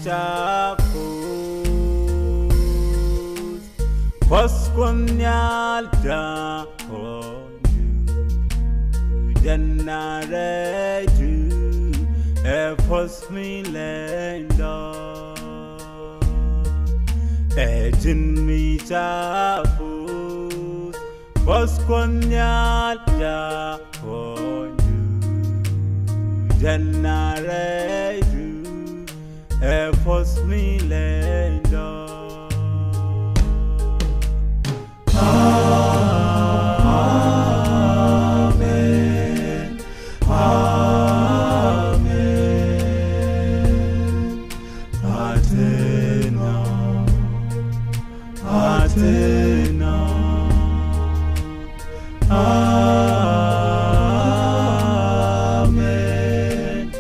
chapos Pasquanyal da honju Janareju Efos milenda Ejin mi chapos Pasquanyal da honju Janareju Efos milenda Amen Amen Atena Atena Amen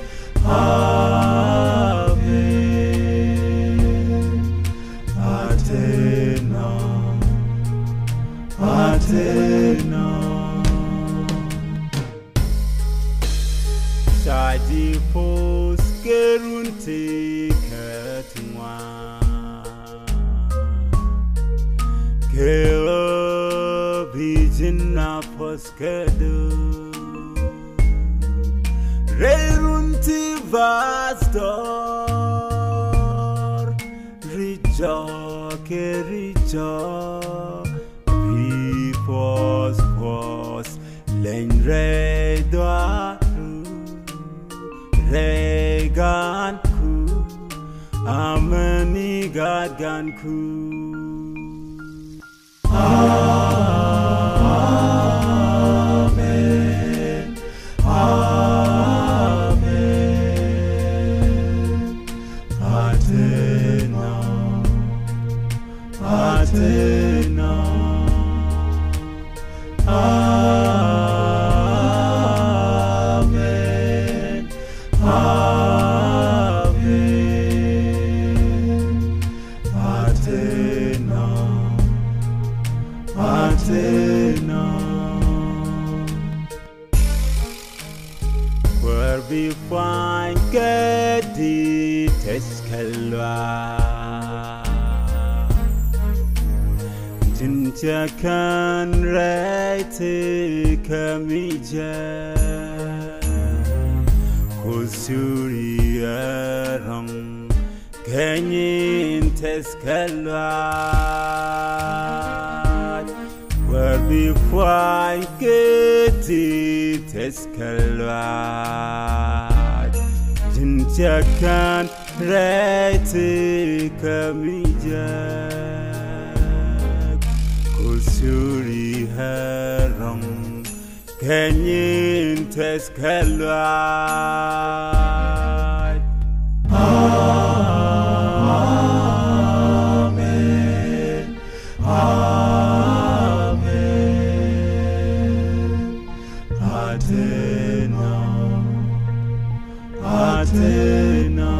Atena Shadi pos kerunti ketwa Kela bijina pos kedu Rerunti vastor Richa ke richa Pos len re doaru regan ku amani gadgan ku Amen Amen Atena Atena Amen Amen Atena Atena Where we find Gedi Teskelwa Jinja kan reite kamija Kusuri arang Kenyin teskalwat Where we find Gedi teskalwat Jinja kan reite kamija Kusuri harang Kenyin teskalwat Amen Amen Atena Atena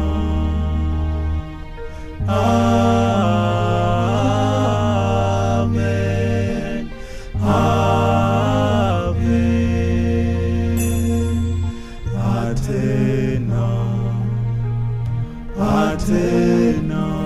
Amen Atena Atena